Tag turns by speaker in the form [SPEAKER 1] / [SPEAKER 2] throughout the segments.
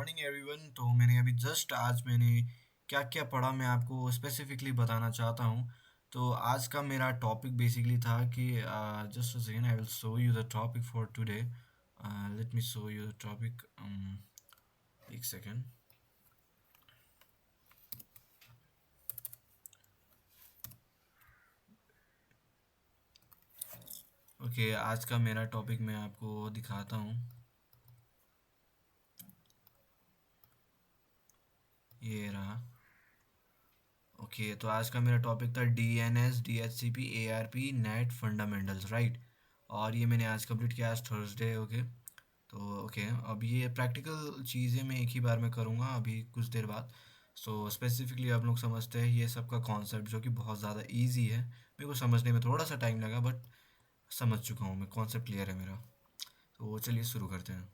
[SPEAKER 1] Morning everyone. तो मैंने अभी जस्ट आज मैंने क्या क्या पढ़ा मैं आपको स्पेसिफिकली बताना चाहता हूँ। तो आज का मेरा टॉपिक बेसिकली था कि just a second I will show you the topic for today. Let me show you the topic. एक सेकंड। ओके, आज का मेरा टॉपिक मैं आपको दिखाता हूँ। ये रहा। ओके, तो आज का मेरा टॉपिक था DNS DHCP ARP net fundamentals, right. और ये मैंने आज कंप्लीट किया, आज थर्सडे। ओके, तो ओके, अब ये प्रैक्टिकल चीज़ें मैं एक ही बार में करूँगा अभी कुछ देर बाद। सो स्पेसिफिकली आप लोग समझते हैं ये सब का कॉन्सेप्ट जो कि बहुत ज़्यादा इजी है। मेरे को समझने में थोड़ा सा टाइम लगा बट समझ चुका हूँ मैं, कॉन्सेप्ट क्लियर है मेरा। तो चलिए शुरू करते हैं।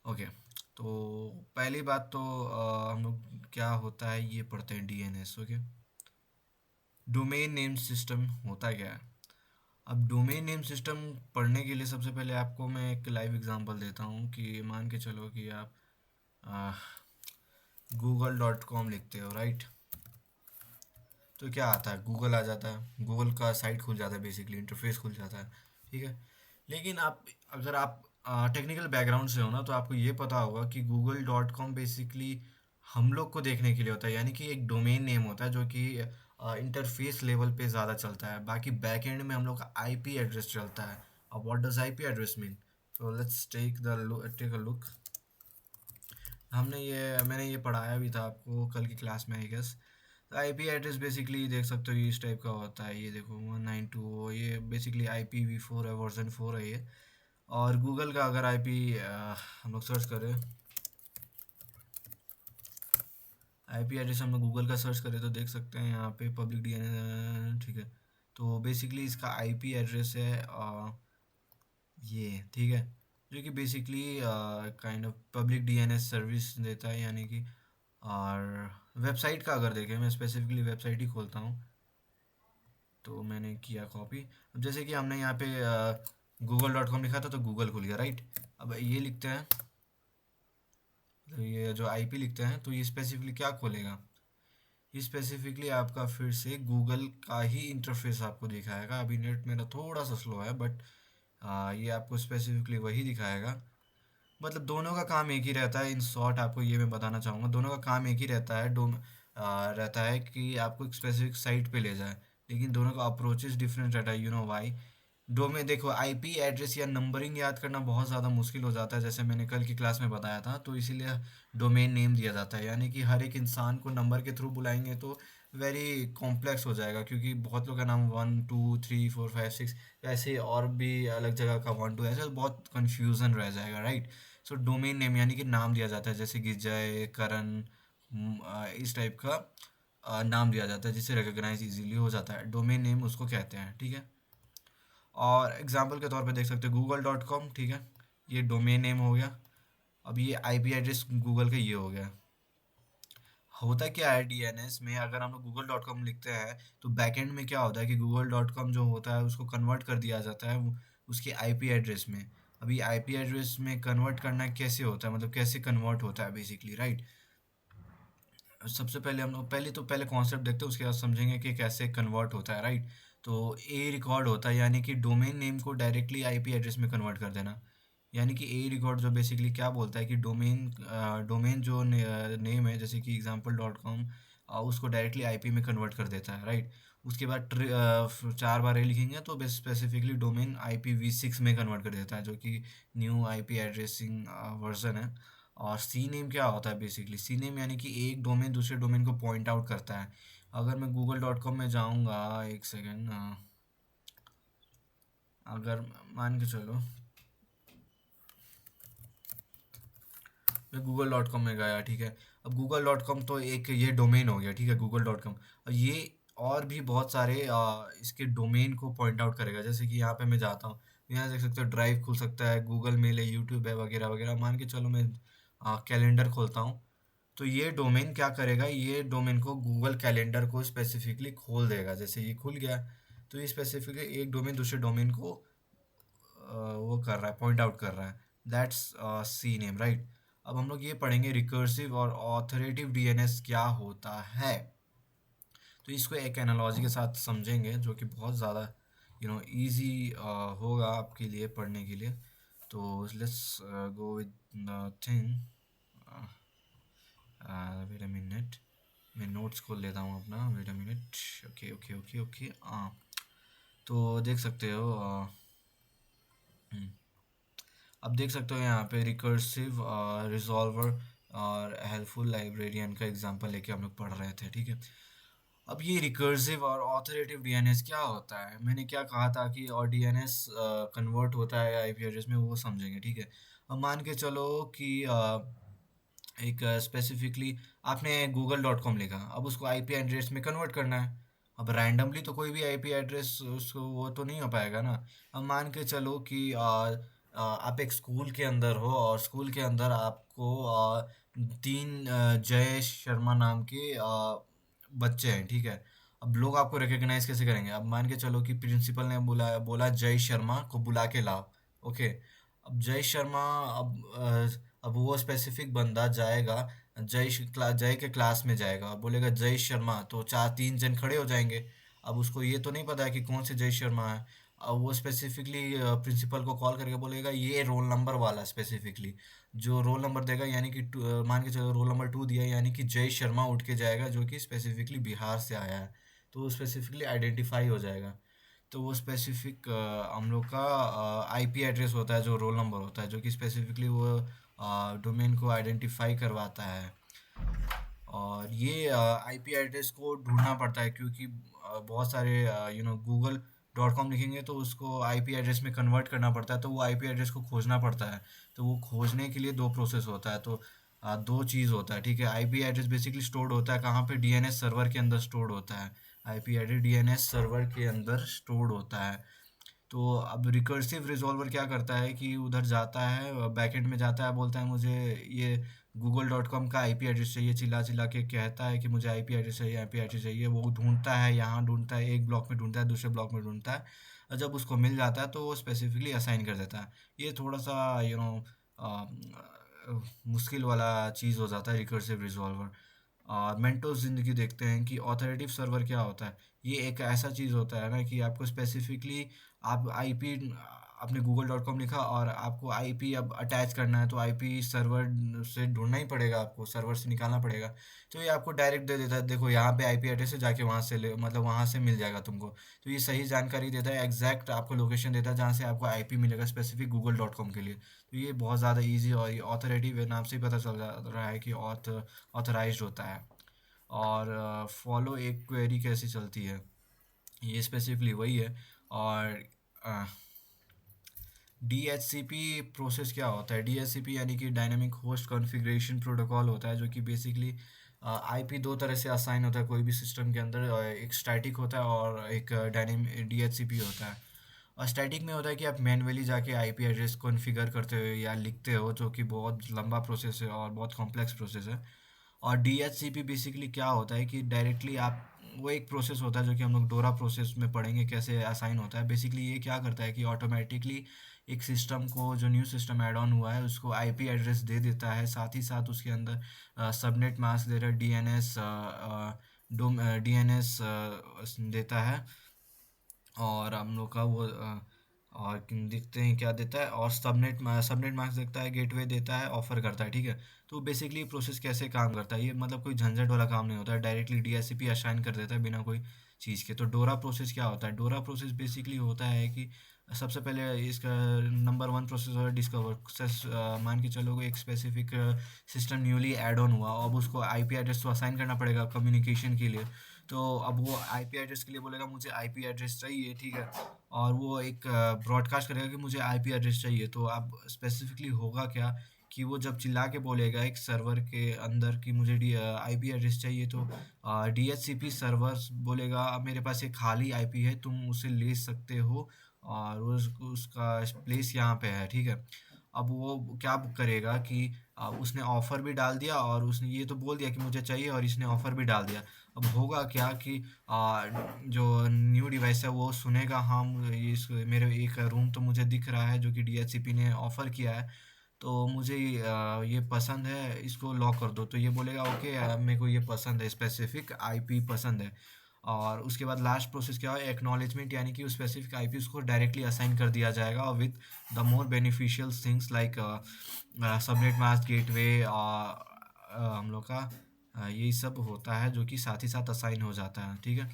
[SPEAKER 1] ओके, तो पहली बात तो हम लोग क्या होता है ये पढ़ते हैं, DNS। Okay, domain name system होता क्या है। अब डोमेन नेम सिस्टम पढ़ने के लिए सबसे पहले आपको मैं एक लाइव एग्जांपल देता हूँ कि मान के चलो कि आप google.com लिखते हो, राइट। तो क्या आता है, गूगल आ जाता है, गूगल का साइट खुल जाता है, बेसिकली इंटरफेस खुल जाता है। ठीक है। लेकिन आप, अगर आप टेक्निकल बैकग्राउंड से हो ना, तो आपको ये पता होगा कि google.com बेसिकली हम लोग को देखने के लिए होता है, यानी कि एक डोमेन नेम होता है जो कि इंटरफेस लेवल पे ज़्यादा चलता है। बाकी बैक एंड में हम लोग का आईपी एड्रेस चलता है। अब what does IP address mean. तो लेट्स टेक अ लुक। मैंने ये पढ़ाया भी था आपको कल की क्लास में, आई गेस। तो आईपी एड्रेस बेसिकली देख सकते हो ये इस टाइप का होता है। ये देखो 192, ये बेसिकली IPv4 है, वर्जन 4 है ये। और गूगल का अगर आईपी हम लोग सर्च करें, आईपी एड्रेस हम लोग गूगल का सर्च करें तो देख सकते हैं यहाँ पे पब्लिक डीएनएस। ठीक है। तो बेसिकली इसका आईपी एड्रेस है ये, ठीक है। जो कि basically kind of public DNS service देता है, यानी कि। और वेबसाइट का अगर देखें, मैं स्पेसिफिकली वेबसाइट ही खोलता हूँ। तो मैंने किया कॉपी। अब जैसे कि हमने यहाँ पे google.com लिखा था तो गूगल खुल गया, राइट। अब ये लिखते हैं, तो ये जो आईपी लिखते हैं तो ये स्पेसिफिकली क्या खोलेगा। ये स्पेसिफिकली आपका फिर से गूगल का ही इंटरफेस आपको दिखाएगा। अभी नेट मेरा थोड़ा सा स्लो है बट ये आपको स्पेसिफिकली वही दिखाएगा। मतलब दोनों का काम एक ही रहता है। इन शॉर्ट आपको ये मैं बताना चाहूँगा, दोनों का काम एक ही रहता है। रहता है कि आपको एक स्पेसिफिक साइट पे ले जाए, लेकिन दोनों का अप्रोचेस डिफरेंट रहता है। You know why. डोमेन देखो, आईपी एड्रेस या नंबरिंग याद करना बहुत ज़्यादा मुश्किल हो जाता है, जैसे मैंने कल की क्लास में बताया था। तो इसीलिए डोमेन नेम दिया जाता है, यानी कि हर एक इंसान को नंबर के थ्रू बुलाएंगे तो वेरी कॉम्प्लेक्स हो जाएगा, क्योंकि बहुत लोग का नाम 1 2 3 4 5 6, ऐसे और भी अलग जगह का 1 2, ऐसे बहुत कन्फ्यूज़न रह जाएगा, राइट। सो डोमेन नेम यानी कि नाम दिया जाता है, जैसे कि जय, करण, इस टाइप का नाम दिया जाता है, जिससे रिकॉग्नाइज इजीली हो जाता है। डोमेन नेम उसको कहते हैं, ठीक है। और एग्जांपल के तौर पे देख सकते हो google.com, ठीक है। ये डोमेन नेम हो गया। अब ये आईपी एड्रेस गूगल का ये हो गया। होता क्या है डीएनएस में, अगर हम लोग google.com लिखते हैं तो बैकएंड में क्या होता है कि google.com जो होता है उसको कन्वर्ट कर दिया जाता है उसके आईपी एड्रेस में। अभी आईपी एड्रेस में कन्वर्ट करना कैसे होता है, मतलब कैसे कन्वर्ट होता है बेसिकली, राइट। सबसे पहले हम लोग पहले कॉन्सेप्ट देखते हैं, उसके बाद समझेंगे कि कैसे कन्वर्ट होता है, राइट। तो ए रिकॉर्ड होता है, यानी कि डोमेन नेम को डायरेक्टली आईपी एड्रेस में कन्वर्ट कर देना। यानी कि ए रिकॉर्ड जो बेसिकली क्या बोलता है कि डोमेन जो नेम है, जैसे कि example.com, उसको डायरेक्टली आईपी में कन्वर्ट कर देता है, राइट। उसके बाद 4 बार ए लिखेंगे तो स्पेसिफिकली डोमेन IPv6 में कन्वर्ट कर देता है, जो कि न्यू आईपी एड्रेसिंग वर्जन है। और सी नेम क्या होता है, बेसिकली सी नेम यानी कि एक डोमेन दूसरे डोमेन को पॉइंट आउट करता है। अगर मैं google.com में जाऊंगा, एक सेकेंड, अगर मान के चलो मैं google.com में गया, ठीक है। अब google.com तो एक ये डोमेन हो गया, ठीक है, google.com। और ये और भी बहुत सारे इसके डोमेन को पॉइंट आउट करेगा। जैसे कि यहाँ पे मैं जाता हूँ, यहाँ देख सकते हो ड्राइव खुल सकता है, गूगल मेल है, यूट्यूब है, वगैरह वगैरह। मान के चलो मैं कैलेंडर खोलता हूँ, तो ये डोमेन क्या करेगा, ये डोमेन को गूगल कैलेंडर को स्पेसिफिकली खोल देगा। जैसे ये खुल गया तो ये स्पेसिफिकली एक डोमेन दूसरे डोमेन को वो कर रहा है, पॉइंट आउट कर रहा है। That's see name, right. अब हम लोग ये पढ़ेंगे रिकर्सिव और ऑथरेटिव डीएनएस क्या होता है। तो इसको एक एनालॉजी के साथ समझेंगे जो कि बहुत ज़्यादा इजी होगा आपके लिए पढ़ने के लिए। तो let's go with thing. Wait a minute, मैं नोट्स खोल लेता हूँ अपना, wait a minute. Okay okay okay okay, हाँ। तो देख सकते हो हम्म, अब देख सकते हो यहाँ पे रिकर्सिव रिजॉल्वर और हेल्पफुल लाइब्रेरियन का एग्जांपल लेके हम लोग पढ़ रहे थे, ठीक है। अब ये रिकर्सिव और ऑथरेटिव डीएनएस क्या होता है, मैंने क्या कहा था कि और डीएनएस कन्वर्ट होता है आईपी एड्रेस में, वो समझेंगे, ठीक है। अब मान के चलो कि एक स्पेसिफिकली आपने google.com लिखा, अब उसको आईपी एड्रेस में कन्वर्ट करना है। अब रैंडमली तो कोई भी आईपी एड्रेस उसको वो तो नहीं हो पाएगा ना। अब मान के चलो कि आप एक स्कूल के अंदर हो और स्कूल के अंदर आपको तीन जय शर्मा नाम के बच्चे हैं, ठीक है। अब लोग आपको रिकग्नाइज कैसे करेंगे, अब मान के चलो कि प्रिंसिपल ने बोला जय शर्मा को बुला के लाओ। ओके। अब जय शर्मा, अब वो स्पेसिफिक बंदा जाएगा, जय के क्लास में जाएगा, बोलेगा जय शर्मा, तो चार तीन जन खड़े हो जाएंगे। अब उसको ये तो नहीं पता है कि कौन से जय शर्मा है। अब वो स्पेसिफिकली प्रिंसिपल को कॉल करके बोलेगा ये रोल नंबर वाला स्पेसिफिकली जो रोल नंबर देगा, यानी कि मान के चलो रोल नंबर 2 दिया, यानी कि जय शर्मा उठ के जाएगा जो कि स्पेसिफिकली बिहार से आया है। तो वो स्पेसिफिकली आइडेंटिफाई हो जाएगा। तो वो स्पेसिफिक हम लोग का आईपी एड्रेस होता है, जो रोल नंबर होता है, जो कि स्पेसिफिकली वो डोमेन को आइडेंटिफाई करवाता है। और ये आईपी एड्रेस को ढूंढना पड़ता है क्योंकि बहुत सारे google.com लिखेंगे तो उसको आईपी एड्रेस में कन्वर्ट करना पड़ता है, तो वो आईपी एड्रेस को खोजना पड़ता है। तो वो खोजने के लिए दो प्रोसेस होता है, तो दो चीज़ होता है, ठीक है। आईपी एड्रेस बेसिकली स्टोर्ड होता है कहाँ पे, डीएनएस सर्वर के अंदर स्टोर्ड होता है। आईपी एड्रेस डीएनएस सर्वर के अंदर स्टोर्ड होता है। तो अब रिकर्सिव रिजॉल्वर क्या करता है कि उधर जाता है, बैकएंड में जाता है, बोलता है मुझे ये google.com का आईपी एड्रेस चाहिए, चिल्ला चिल्ला के कहता है कि मुझे आईपी एड्रेस चाहिए, आईपी एड्रेस चाहिए। वो ढूंढता है, यहाँ ढूंढता है, एक ब्लॉक में ढूंढता है, दूसरे ब्लॉक में ढूंढता है, और जब उसको मिल जाता है तो वो स्पेसिफिकली असाइन कर देता है। ये थोड़ा सा मुश्किल वाला चीज़ हो जाता है रिकर्सिव रिजॉल्वर। और मेंटोस ज़िंदगी देखते हैं कि ऑथोरेटिव सर्वर क्या होता है। ये एक ऐसा चीज़ होता है ना कि आपको स्पेसिफिकली आप आईपी, आपने google.com लिखा और आपको आईपी अब अटैच करना है, तो आईपी सर्वर से ढूंढना ही पड़ेगा, आपको सर्वर से निकालना पड़ेगा। तो ये आपको डायरेक्ट दे देता है, देखो यहाँ पे आईपी एड्रेस है, जाके वहाँ से ले, मतलब वहाँ से मिल जाएगा तुमको। तो ये सही जानकारी देता है, एग्जैक्ट आपको लोकेशन देता है जहाँ से आपको आईपी मिलेगा स्पेसिफिक google.com के लिए। तो ये बहुत ज़्यादा इजी और ये ऑथोरेटिव नाम से ही पता चल रहा है कि ऑथराइज्ड होता है। और फॉलो एक क्वेरी कैसी चलती है, ये स्पेसिफिकली वही है। और DHCP प्रोसेस क्या होता है, DHCP यानी कि डायनामिक होस्ट कॉन्फ़िगरेशन प्रोटोकॉल होता है, जो कि बेसिकली आईपी दो तरह से असाइन होता है कोई भी सिस्टम के अंदर, एक स्टैटिक होता है और एक डायनेमिक DHCP होता है। और स्टैटिक में होता है कि आप मैन्युअली जाके आईपी एड्रेस कॉन्फ़िगर करते हो या लिखते हो, जो कि बहुत लंबा प्रोसेस है और बहुत कॉम्प्लेक्स प्रोसेस है। और DHCP बेसिकली क्या होता है कि डायरेक्टली आप, वो एक प्रोसेस होता है जो कि हम लोग डोरा प्रोसेस में पढ़ेंगे कैसे असाइन होता है। बेसिकली ये क्या करता है कि ऑटोमेटिकली एक सिस्टम को, जो न्यू सिस्टम ऐड ऑन हुआ है, उसको आईपी एड्रेस दे देता है, साथ ही साथ उसके अंदर सबनेट मास्क दे रहा है, डीएनएस डीएनएस देता है। और हम लोग का वो और देखते हैं क्या देता है, और सबनेट मार्क्स देता है, गेटवे देता है, ऑफर करता है, ठीक है। तो बेसिकली प्रोसेस कैसे काम करता है, ये मतलब कोई झंझट वाला काम नहीं होता है, डायरेक्टली डीएचसीपी असाइन कर देता है बिना कोई चीज़ के। तो डोरा प्रोसेस क्या होता है, डोरा प्रोसेस बेसिकली होता है कि सबसे पहले इसका नंबर वन प्रोसेस होता है डिस्कवर। मान के चलो एक specific system newly add on हुआ, अब उसको आईपी एड्रेस तो असाइन करना पड़ेगा कम्युनिकेशन के लिए। तो अब वो आईपी एड्रेस के लिए बोलेगा मुझे आईपी एड्रेस चाहिए, ठीक है। और वो एक ब्रॉडकास्ट करेगा कि मुझे आईपी एड्रेस चाहिए। तो अब स्पेसिफिकली होगा क्या कि वो जब चिल्ला के बोलेगा एक सर्वर के अंदर कि मुझे आईपी एड्रेस चाहिए, तो डीएचसीपी सर्वर बोलेगा अब मेरे पास एक खाली आईपी है, तुम उसे ले सकते हो, और उसका प्लेस यहाँ पे है, ठीक है। अब वो क्या करेगा कि उसने ऑफ़र भी डाल दिया, और उसने ये तो बोल दिया कि मुझे चाहिए, और इसने ऑफ़र भी डाल दिया। अब होगा क्या कि जो न्यू डिवाइस है वो सुनेगा, हाँ इस मेरे एक रूम तो मुझे दिख रहा है जो कि डीएचसीपी ने ऑफ़र किया है, तो मुझे ये पसंद है, इसको लॉक कर दो। तो ये बोलेगा ओके, मेरे को ये पसंद है, स्पेसिफिक आईपी पसंद है। और उसके बाद लास्ट प्रोसेस क्या है, एक्नॉलेजमेंट, यानी कि उस स्पेसिफिक आईपी उसको डायरेक्टली असाइन कर दिया जाएगा with the more beneficial things like subnet mask gateway, हम लोग का यही सब होता है जो कि साथ ही साथ असाइन हो जाता है, ठीक है।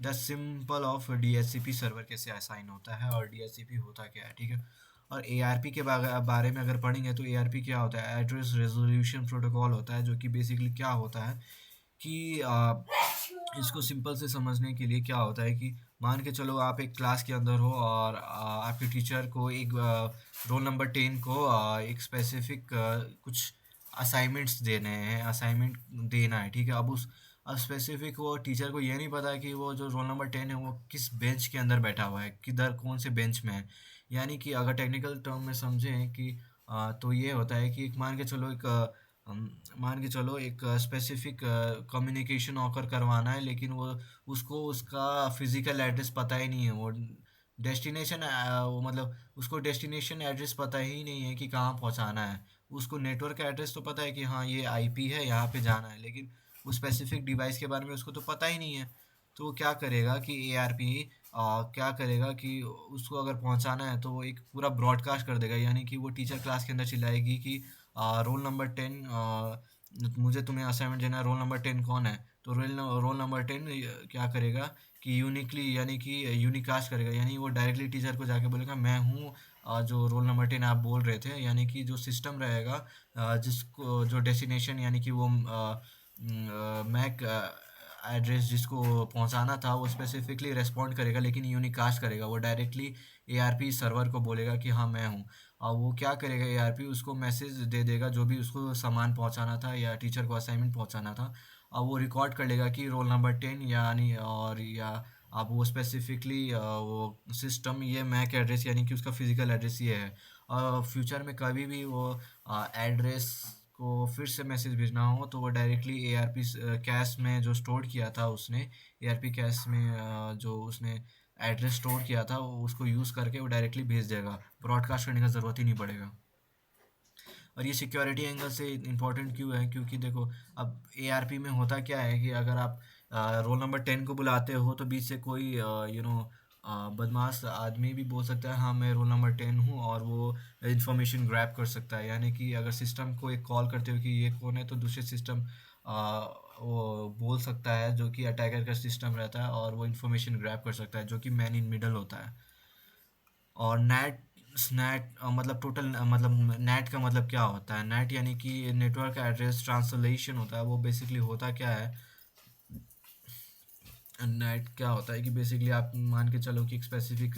[SPEAKER 1] The simple of DHCP server कैसे असाइन होता है और डीएचसीपी होता क्या है, ठीक है। और एआरपी के बारे में अगर पढ़ेंगे तो एआरपी क्या होता है, एड्रेस रेजोल्यूशन प्रोटोकॉल होता है, जो कि बेसिकली क्या होता है कि इसको सिंपल से समझने के लिए क्या होता है कि मान के चलो आप एक क्लास के अंदर हो और आपके टीचर को एक रोल नंबर 10 को एक स्पेसिफिक कुछ असाइनमेंट्स देने हैं, असाइनमेंट देना है, ठीक है। अब उस स्पेसिफिक वो टीचर को ये नहीं पता है कि वो जो रोल नंबर 10 है वो किस बेंच के अंदर बैठा हुआ है, किधर कौन से बेंच में है। यानी कि अगर टेक्निकल टर्म में समझें कि तो ये होता है कि एक मान के चलो एक स्पेसिफिक कम्युनिकेशन ऑकर करवाना है, लेकिन वो उसको उसका फिजिकल एड्रेस पता ही नहीं है। वो डेस्टिनेशन वो मतलब उसको डेस्टिनेशन एड्रेस पता ही नहीं है कि कहाँ पहुँचाना है। उसको नेटवर्क एड्रेस तो पता है कि हाँ ये आईपी है, यहाँ पे जाना है, लेकिन उस स्पेसिफिक डिवाइस के बारे में उसको तो पता ही नहीं है। तो वो क्या करेगा कि एआरपी क्या करेगा कि उसको अगर पहुंचाना है तो वो एक पूरा ब्रॉडकास्ट कर देगा, यानी कि वो टीचर क्लास के अंदर चिल्लाएगी कि रोल नंबर 10, मुझे तुम्हें असाइनमेंट देना है, रोल नंबर 10 कौन है। तो रोल नंबर 10 क्या करेगा कि यूनिकली, यानी कि यूनिकास्ट करेगा, यानी वो डायरेक्टली टीचर को जाके बोलेगा मैं हूँ जो रोल नंबर 10 आप बोल रहे थे। यानी कि जो सिस्टम रहेगा जिसको जो डेस्टिनेशन, यानी कि वो मैक एड्रेस जिसको पहुंचाना था वो स्पेसिफिकली रेस्पॉन्ड करेगा, लेकिन यूनिकास्ट करेगा। वो डायरेक्टली एआरपी सर्वर को बोलेगा कि हाँ मैं हूँ। और वो क्या करेगा, एआरपी उसको मैसेज दे देगा जो भी उसको सामान पहुंचाना था या टीचर को असाइनमेंट पहुंचाना था। और वो रिकॉर्ड कर लेगा कि रोल नंबर 10 यानी और या अब वो स्पेसिफिकली वो सिस्टम ये मैक एड्रेस, यानी कि उसका फिजिकल एड्रेस ये है। और फ्यूचर में कभी भी वो एड्रेस को फिर से मैसेज भेजना हो तो वो डायरेक्टली एआरपी कैश में जो स्टोर किया था उसने, एआरपी कैश में जो उसने एड्रेस स्टोर किया था वो उसको यूज़ करके वो डायरेक्टली भेज देगा, ब्रॉडकास्ट करने का ज़रूरत ही नहीं पड़ेगा। और ये सिक्योरिटी एंगल से इम्पोर्टेंट क्यों है, क्योंकि देखो अब एआरपी में होता क्या है कि अगर आप रोल नंबर 10 को बुलाते हो तो बीच से कोई बदमाश आदमी भी बोल सकता है हाँ मैं रोल नंबर 10 हूँ, और वो इंफॉर्मेशन ग्रैब कर सकता है। यानी कि अगर सिस्टम को एक कॉल करते हो कि ये कौन है, तो दूसरे सिस्टम वो बोल सकता है, जो कि अटैकर का सिस्टम रहता है, और वो इन्फॉर्मेशन ग्रैब कर सकता है, जो कि मैन इन मिडल होता है। और नेट स्नैट मतलब टोटल मतलब नेट का मतलब क्या होता है, नेट यानी कि नेटवर्क एड्रेस ट्रांसलेशन होता है। वो बेसिकली होता क्या है, नेट क्या होता है कि बेसिकली आप मान के चलो कि एक स्पेसिफिक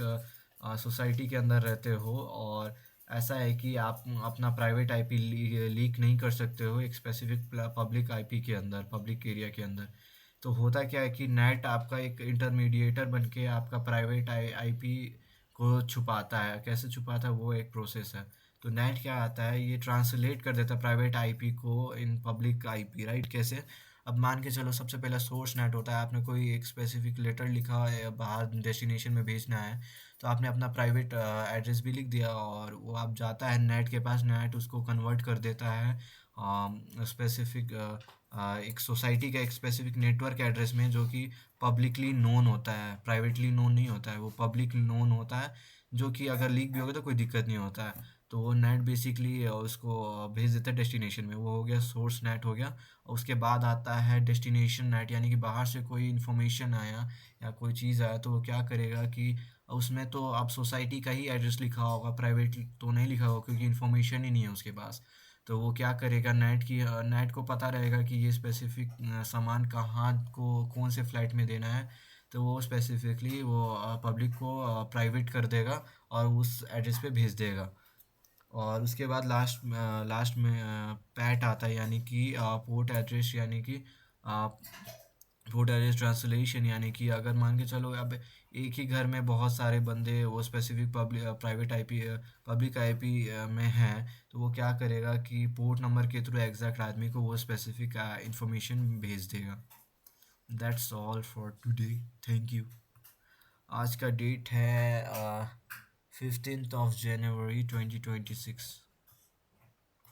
[SPEAKER 1] सोसाइटी के अंदर रहते हो, और ऐसा है कि आप अपना प्राइवेट आईपी लीक नहीं कर सकते हो एक स्पेसिफिक पब्लिक आईपी के अंदर, पब्लिक एरिया के अंदर। तो होता क्या है कि नेट आपका एक इंटरमीडिएटर बन के आपका प्राइवेट आईपी को छुपाता है। कैसे छुपाता है, वो एक प्रोसेस है। तो नेट क्या आता है, ये ट्रांसलेट कर देता है प्राइवेट आईपी को इन पब्लिक आईपी, राइट। कैसे, अब मान के चलो सबसे पहला सोर्स नेट होता है। आपने कोई एक स्पेसिफिक लेटर लिखा है, बाहर डेस्टिनेशन में भेजना है, तो आपने अपना प्राइवेट एड्रेस भी लिख दिया, और वो आप जाता है नेट के पास, नेट उसको कन्वर्ट कर देता है स्पेसिफिक एक सोसाइटी का एक स्पेसिफिक नेटवर्क एड्रेस में, जो कि पब्लिकली नोन होता है, प्राइवेटली नोन नहीं होता है, वो पब्लिक नोन होता है, जो कि अगर लीक भी होगा तो कोई दिक्कत नहीं होता है। तो वो नेट बेसिकली उसको भेज देता है डेस्टिनेशन में। वो हो गया सोर्स नेट हो गया। और उसके बाद आता है डेस्टिनेशन नेट, यानी कि बाहर से कोई इन्फॉर्मेशन आया या कोई चीज़ आया तो वो क्या करेगा कि उसमें तो अब सोसाइटी का ही एड्रेस लिखा होगा, प्राइवेट तो नहीं लिखा होगा क्योंकि इन्फॉर्मेशन ही नहीं है उसके पास। तो वो क्या करेगा, नेट को पता रहेगा कि ये स्पेसिफिक सामान कहाँ को कौन से फ्लाइट में देना है। तो वो स्पेसिफिकली वो पब्लिक को प्राइवेट कर देगा और उस एड्रेस पे भेज देगा। और उसके बाद लास्ट में पैट आता है, यानी कि पोर्ट एड्रेस, यानी कि पोर्ट एड्रेस ट्रांसलेशन। यानी कि अगर मान के चलो अब एक ही घर में बहुत सारे बंदे वो specific private IP public IP में हैं, तो वो क्या करेगा कि पोर्ट नंबर के थ्रू एग्जैक्ट आदमी को वो स्पेसिफिक इंफॉर्मेशन भेज देगा। That's all for today, thank you. आज का डेट है 15th of January 2026।